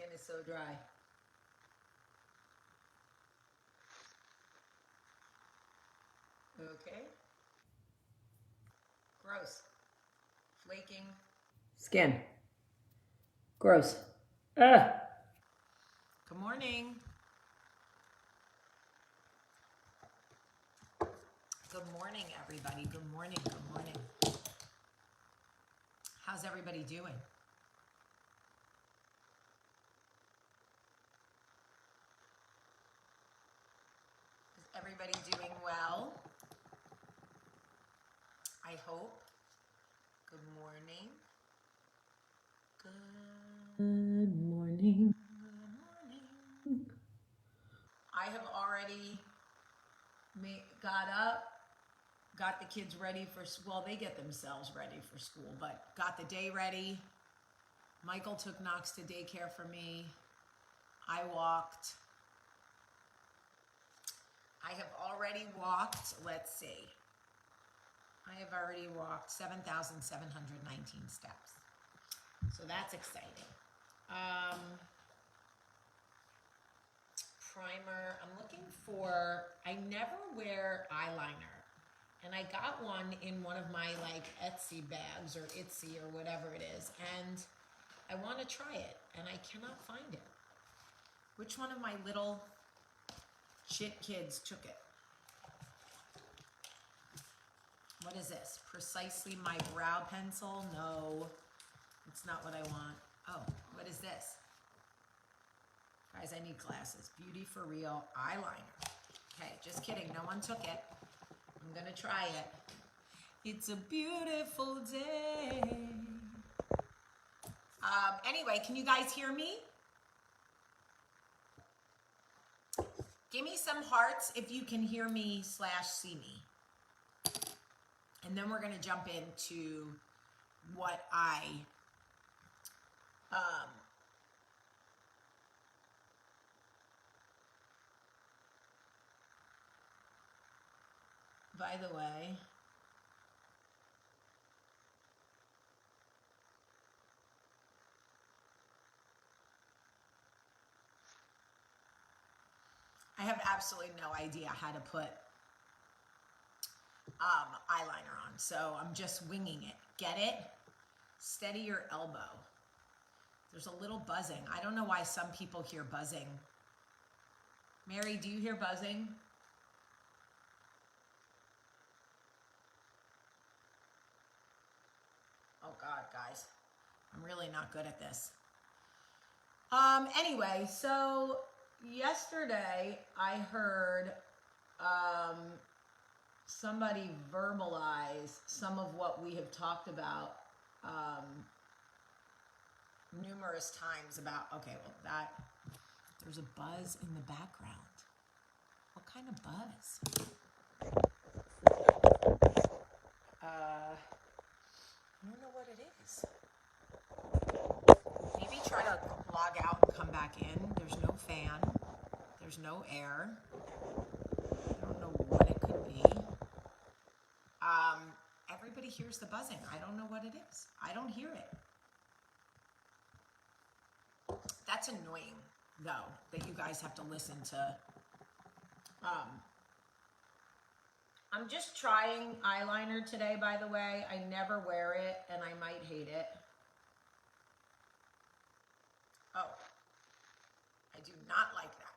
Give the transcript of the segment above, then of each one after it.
skin is so dry. Okay. Gross. Flaking. Skin. Gross. Ugh. Good morning. Good morning, everybody. Good morning. Good morning. How's everybody doing? Is everybody doing well? I hope. Good morning. Good morning. Good morning. I have already got up, got the kids ready for school. Well, they get themselves ready for school, but got the day ready. Michael took Knox to daycare for me. I walked. I have already walked, let's see. I have already walked 7,719 steps. So that's exciting. Primer, I'm looking for, I never wear eyeliner. And I got one in one of my like Etsy bags or Etsy or whatever it is. And I want to try it and I cannot find it. Which one of my little shit kids took it? What is this? Precisely my brow pencil? No, it's not what I want. Oh, what is this? Guys, I need glasses. Beauty for Real eyeliner. Okay, just kidding. No one took it. I'm gonna try it. It's a beautiful day. Anyway, can you guys hear me? Give me some hearts if you can hear me / see me. And then we're gonna jump into what I by the way, I have absolutely no idea how to put eyeliner on, so I'm just winging it. Get it? Steady your elbow. There's a little buzzing. I don't know why some people hear buzzing. Mary, do you hear buzzing? Oh God, guys, I'm really not good at this. Anyway, so yesterday I heard somebody verbalize some of what we have talked about numerous times about, okay, well that, there's a buzz in the background. What kind of buzz? I don't know what it is. Maybe try to log out and come back in. There's no fan. There's no air. I don't know what it could be. Everybody hears the buzzing. I don't know what it is. I don't hear it. That's annoying, though, that you guys have to listen to. I'm just trying eyeliner today, by the way. I never wear it, and I might hate it. Oh, I do not like that.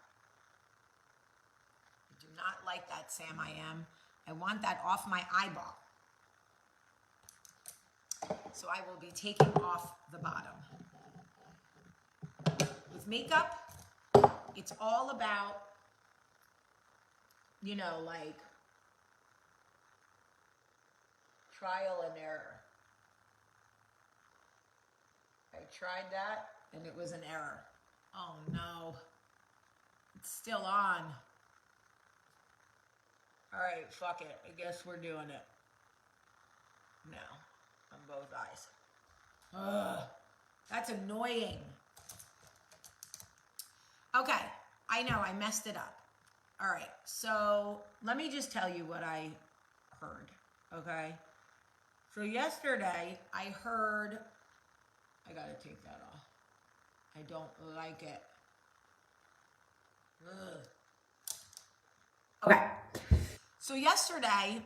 I do not like that, Sam, I am. I want that off my eyeball. So I will be taking off the bottom. With makeup, it's all about, you know, like trial and error. I tried that and it was an error. Oh no, it's still on. All right, fuck it. I guess we're doing it now on both eyes. Ugh, that's annoying. Okay, I know I messed it up. All right, so let me just tell you what I heard, okay? So yesterday I heard, I gotta take that off. I don't like it. Ugh. Okay. So yesterday,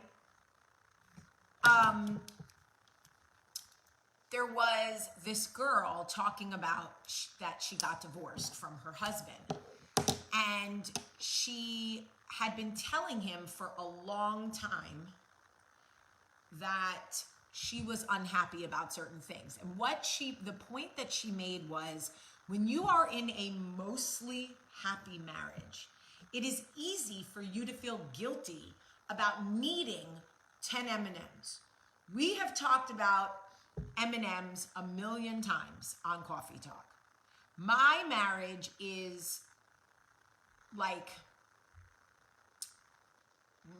there was this girl talking about that she got divorced from her husband. And she had been telling him for a long time that she was unhappy about certain things. And the point that she made was, when you are in a mostly happy marriage, it is easy for you to feel guilty about needing 10 M&Ms. We have talked about M&Ms a million times on Coffee Talk. My marriage is like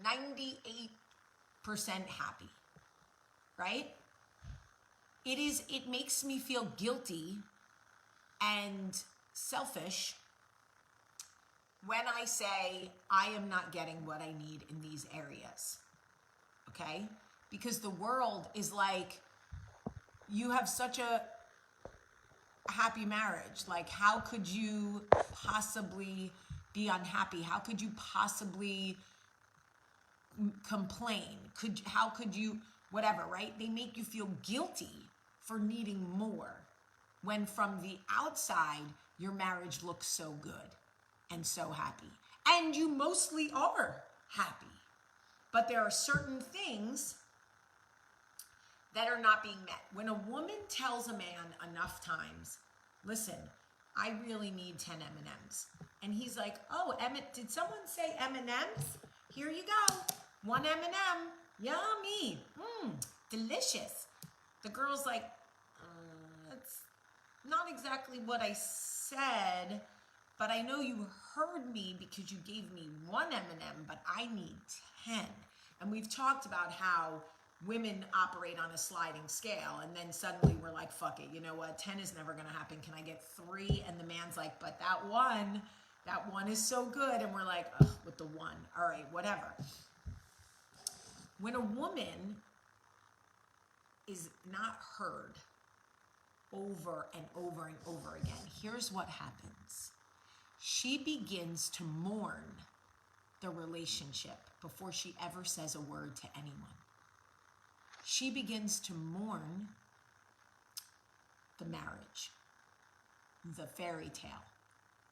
98% happy, right? It makes me feel guilty and selfish when I say I am not getting what I need in these areas, okay? Because the world is like, you have such a happy marriage. Like, how could you possibly be unhappy? How could you possibly complain? How could you, whatever, right? They make you feel guilty for needing more, when from the outside, your marriage looks so good and so happy. And you mostly are happy. But there are certain things that are not being met. When a woman tells a man enough times, listen, I really need 10 M&Ms. And he's like, oh, did someone say M&Ms? Here you go. 1 M&M. Yummy. Delicious. The girl's like, that's not exactly what I said, but I know you heard me because you gave me 1 M&M, but I need 10. And we've talked about how women operate on a sliding scale, and then suddenly we're like, fuck it, you know what, 10 is never gonna happen, can I get 3? And the man's like, but that one is so good, and we're like, ugh, with the 1, all right, whatever. When a woman is not heard over and over and over again, here's what happens. She begins to mourn the relationship before she ever says a word to anyone. She begins to mourn the marriage, the fairy tale,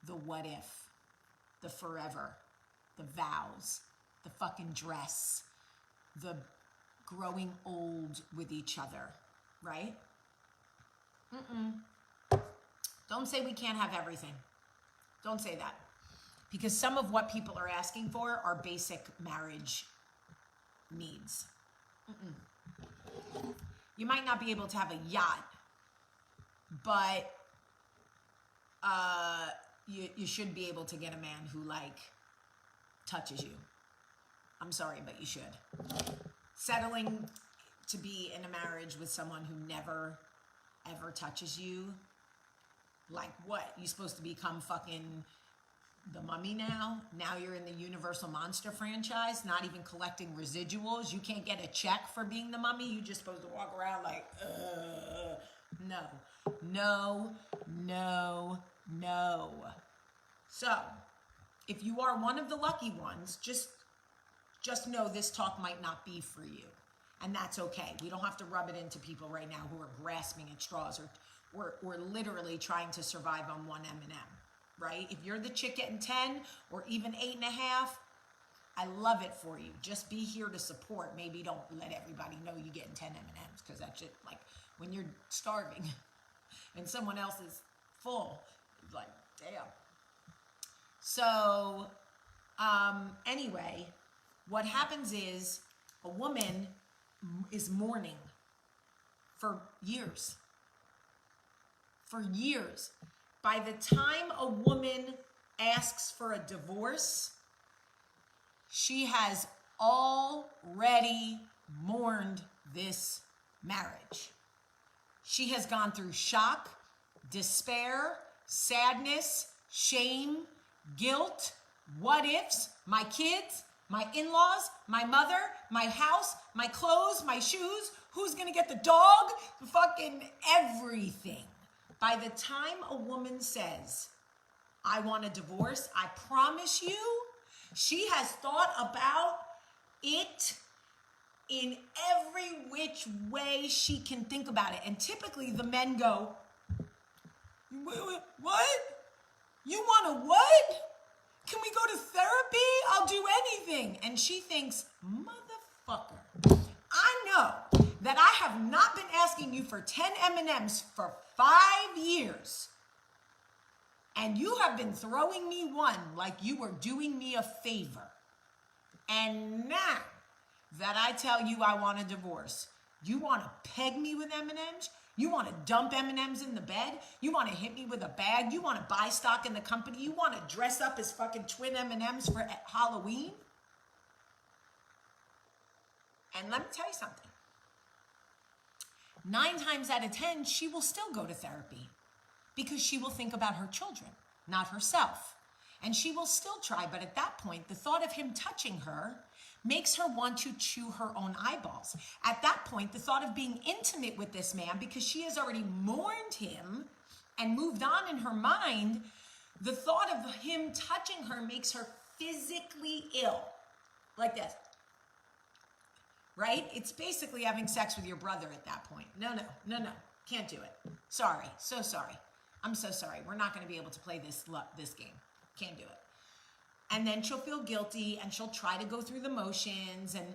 the what if, the forever, the vows, the fucking dress, the growing old with each other, right? Don't say we can't have everything. Don't say that. Because some of what people are asking for are basic marriage needs. You might not be able to have a yacht, but you should be able to get a man who, like, touches you. I'm sorry, but you should. Settling to be in a marriage with someone who never, ever touches you, like what? You supposed to become fucking the Mummy now? Now you're in the Universal Monster franchise, not even collecting residuals. You can't get a check for being the Mummy. You're just supposed to walk around like, no. So, if you are one of the lucky ones, just know this talk might not be for you. And that's okay. We don't have to rub it into people right now who are grasping at straws or literally trying to survive on 1 M&M, right? If you're the chick getting 10 or even 8.5, I love it for you. Just be here to support. Maybe don't let everybody know you're getting 10 M&Ms, because that's just like when you're starving and someone else is full, it's like, damn. So, anyway, what happens is a woman is mourning for years. For years. By the time a woman asks for a divorce, she has already mourned this marriage. She has gone through shock, despair, sadness, shame, guilt, what ifs, my kids, my in-laws, my mother, my house, my clothes, my shoes, who's gonna get the dog, fucking everything. By the time a woman says, I want a divorce, I promise you, she has thought about it in every which way she can think about it. And typically the men go, what? You want a what? Can we go to therapy? I'll do anything. And she thinks, motherfucker, I know that I have not been asking you for 10 M&Ms for 5 years. And you have been throwing me one like you were doing me a favor. And now that I tell you I want a divorce, you want to peg me with M&Ms? You want to dump M&Ms in the bed? You want to hit me with a bag? You want to buy stock in the company? You want to dress up as fucking twin M&Ms for Halloween? And let me tell you something. 9 times out of 10, she will still go to therapy because she will think about her children, not herself. And she will still try, but at that point, the thought of him touching her makes her want to chew her own eyeballs. At that point, the thought of being intimate with this man, because she has already mourned him and moved on in her mind, the thought of him touching her makes her physically ill. Like this. Right? It's basically having sex with your brother at that point. No. Can't do it. Sorry. So sorry. I'm so sorry. We're not going to be able to play this game. Can't do it. And then she'll feel guilty and she'll try to go through the motions and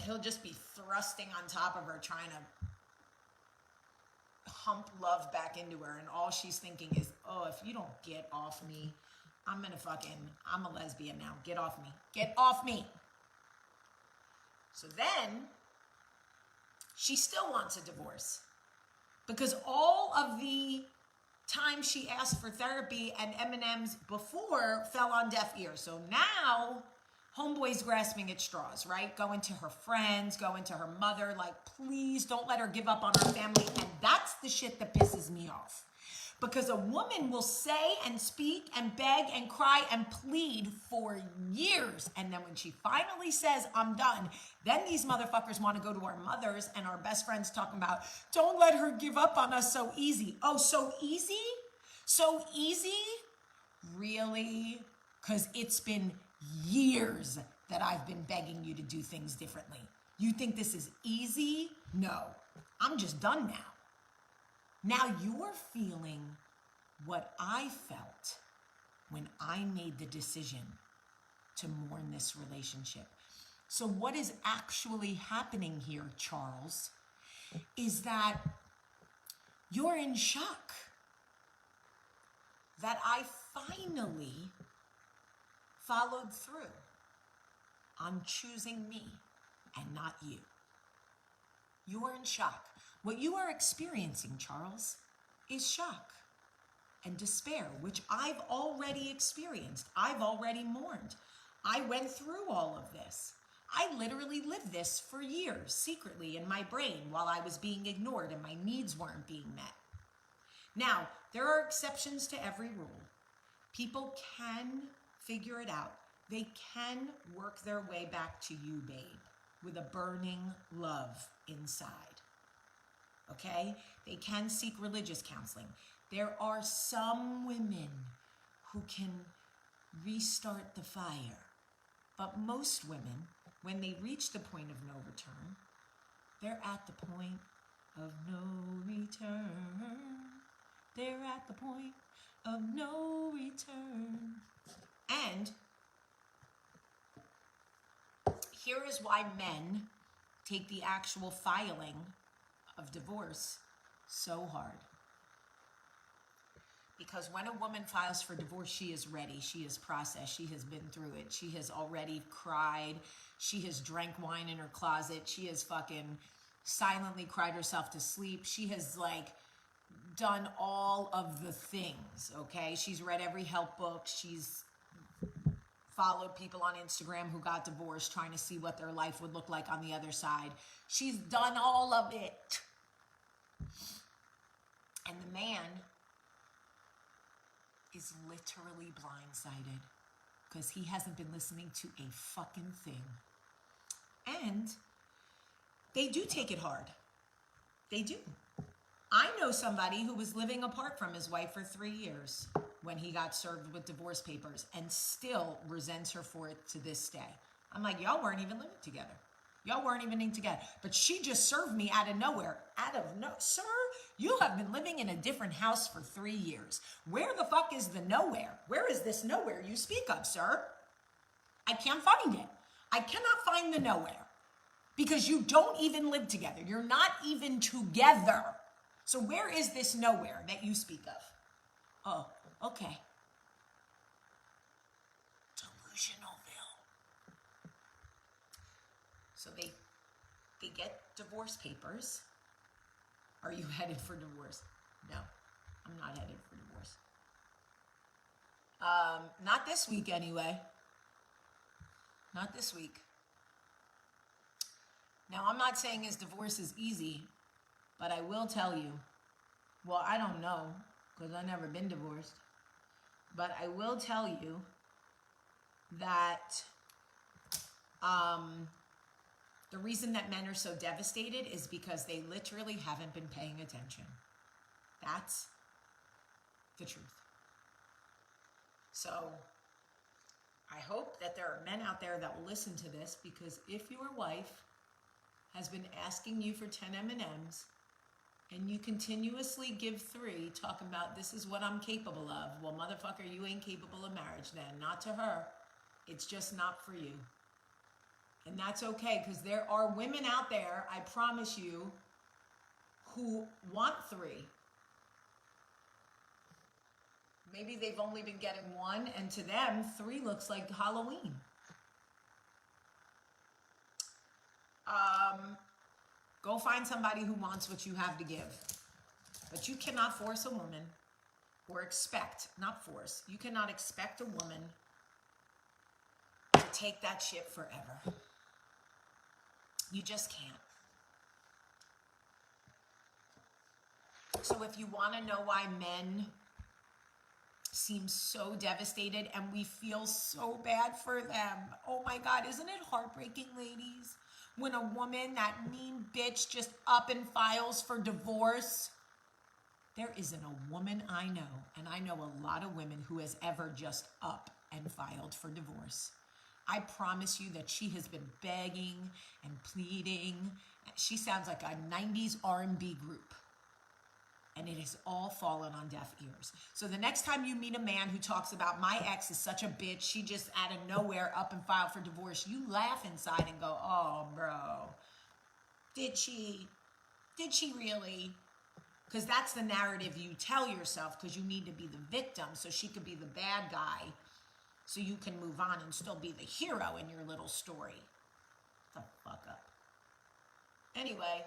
he'll just be thrusting on top of her, trying to hump love back into her. And all she's thinking is, oh, if you don't get off me, I'm a lesbian now. Get off me. Get off me. So then she still wants a divorce because all of the time she asked for therapy and M&Ms before fell on deaf ears. So now homeboy's grasping at straws, right? Going to her friends, going to her mother, like, please don't let her give up on her family. And that's the shit that pisses me off. Because a woman will say and speak and beg and cry and plead for years. And then when she finally says, I'm done, then these motherfuckers want to go to our mothers and our best friends talking about, don't let her give up on us so easy. Oh, so easy? So easy? Really? Because it's been years that I've been begging you to do things differently. You think this is easy? No. I'm just done now. Now you're feeling what I felt when I made the decision to mourn this relationship. So what is actually happening here, Charles, is that you're in shock that I finally followed through on choosing me and not you. You are in shock. What you are experiencing, Charles, is shock and despair, which I've already experienced. I've already mourned. I went through all of this. I literally lived this for years, secretly in my brain, while I was being ignored and my needs weren't being met. Now, there are exceptions to every rule. People can figure it out. They can work their way back to you, babe, with a burning love inside. Okay? They can seek religious counseling. There are some women who can restart the fire. But most women, when they reach the point of no return, they're at the point of no return. They're at the point of no return. And here is why men take the actual filing of divorce so hard. Because when a woman files for divorce, she is ready. She is processed. She has been through it. She has already cried. She has drank wine in her closet. She has fucking silently cried herself to sleep. She has done all of the things, okay? She's read every help book. She's followed people on Instagram who got divorced, trying to see what their life would look like on the other side. She's done all of it. And the man is literally blindsided because he hasn't been listening to a fucking thing. And they do take it hard. They do. I know somebody who was living apart from his wife for 3 years when he got served with divorce papers and still resents her for it to this day. I'm like, y'all weren't even living together. Y'all weren't even in together. But she just served me out of nowhere. Sir, you have been living in a different house for 3 years. Where the fuck is the nowhere? Where is this nowhere you speak of, sir? I can't find it. I cannot find the nowhere. Because you don't even live together. You're not even together. So where is this nowhere that you speak of? Oh, okay. Delusionalville. So they get divorce papers. Are you headed for divorce? No, I'm not headed for divorce. Not this week anyway. Not this week. Now, I'm not saying his divorce is easy, but I will tell you, well, I don't know, because I've never been divorced, but I will tell you that the reason that men are so devastated is because they literally haven't been paying attention. That's the truth. So I hope that there are men out there that will listen to this, because if your wife has been asking you for 10 M&Ms and you continuously give 3, talking about this is what I'm capable of, well, motherfucker, you ain't capable of marriage then. Not to her. It's just not for you. And that's okay, because there are women out there, I promise you, who want 3. Maybe they've only been getting 1, and to them, 3 looks like Halloween. Go find somebody who wants what you have to give. But you cannot force a woman, or expect, not force, you cannot expect a woman to take that shit forever. You just can't. So if you want to know why men seem so devastated and we feel so bad for them, oh my God, isn't it heartbreaking, ladies? When a woman, that mean bitch, just up and files for divorce. There isn't a woman I know, and I know a lot of women, who has ever just up and filed for divorce. I promise you that she has been begging and pleading. She sounds like a 90s R&B group. And it has all fallen on deaf ears. So the next time you meet a man who talks about, my ex is such a bitch, she just out of nowhere up and filed for divorce, you laugh inside and go, oh, bro, did she really? Because that's the narrative you tell yourself, because you need to be the victim so she could be the bad guy, so you can move on and still be the hero in your little story. The fuck up. Anyway,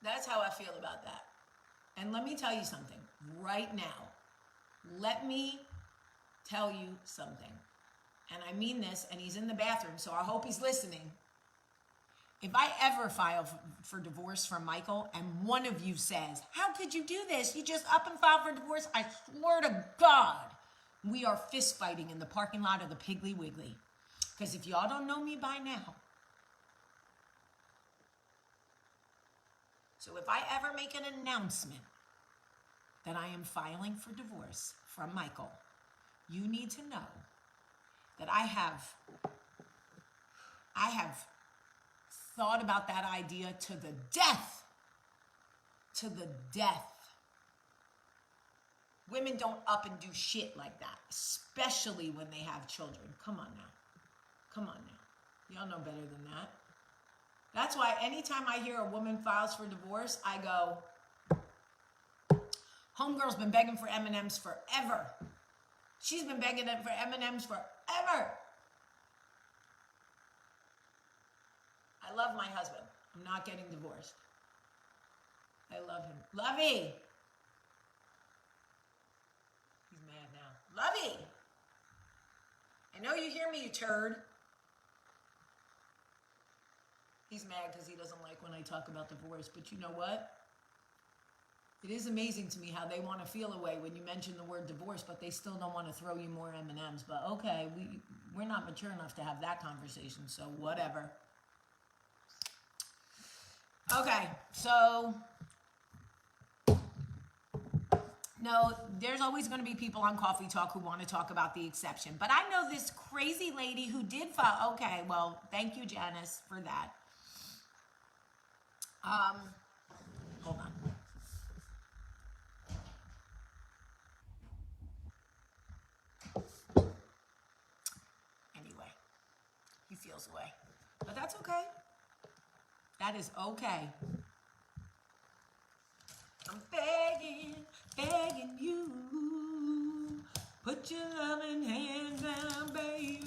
that's how I feel about that. And let me tell you something right now. Let me tell you something. And I mean this, and he's in the bathroom, so I hope he's listening. If I ever file for divorce from Michael, and one of you says, how could you do this? You just up and filed for divorce. I swear to God, we are fist fighting in the parking lot of the Piggly Wiggly. Because if y'all don't know me by now, so if I ever make an announcement that I am filing for divorce from Michael, you need to know that I have thought about that idea to the death. To the death. Women don't up and do shit like that, especially when they have children. Come on now. Come on now. Y'all know better than that. That's why anytime I hear a woman files for divorce, I go, homegirl's been begging for M&Ms forever. She's been begging for M&Ms forever. I love my husband. I'm not getting divorced. I love him. Lovey! He's mad now. Lovey! I know you hear me, you turd. He's mad because he doesn't like when I talk about divorce. But you know what? It is amazing to me how they want to feel away when you mention the word divorce, but they still don't want to throw you more M&Ms. But okay, we're not mature enough to have that conversation, so whatever. Okay, so no, there's always going to be people on Coffee Talk who want to talk about the exception. But I know this crazy lady who did file. Okay, well, thank you, Janice, for that. Hold on. Anyway, he feels away. But that's okay. That is okay. I'm begging you. Put your loving hand down, baby.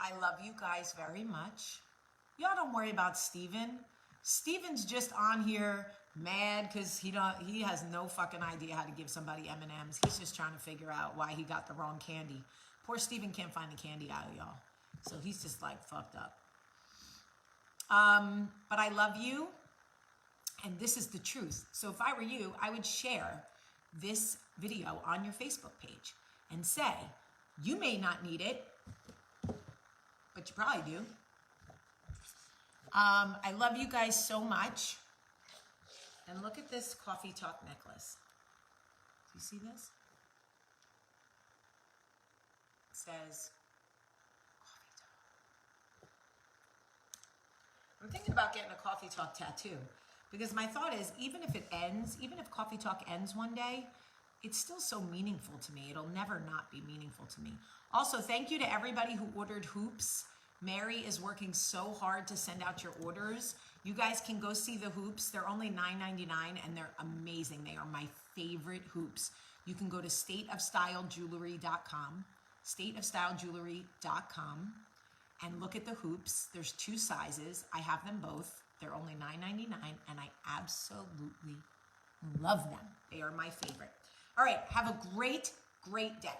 I love you guys very much. Y'all don't worry about Steven. Steven's just on here mad because he has no fucking idea how to give somebody M&Ms. He's just trying to figure out why he got the wrong candy. Poor Steven can't find the candy aisle, y'all. So he's just like fucked up. But I love you. And this is the truth. So if I were you, I would share this video on your Facebook page and say, you may not need it, but you probably do. I love you guys so much. And look at this Coffee Talk necklace. Do you see this? It says Coffee Talk. I'm thinking about getting a Coffee Talk tattoo because my thought is even if it ends, even if Coffee Talk ends one day, it's still so meaningful to me. It'll never not be meaningful to me. Also, thank you to everybody who ordered hoops. Mary is working so hard to send out your orders. You guys can go see the hoops. They're only $9.99 and they're amazing. They are my favorite hoops. You can go to stateofstylegewelry.com, stateofstylegewelry.com, and look at the hoops. There's 2 sizes. I have them both. They're only $9.99 and I absolutely love them. They are my favorite. All right, have a great, great day.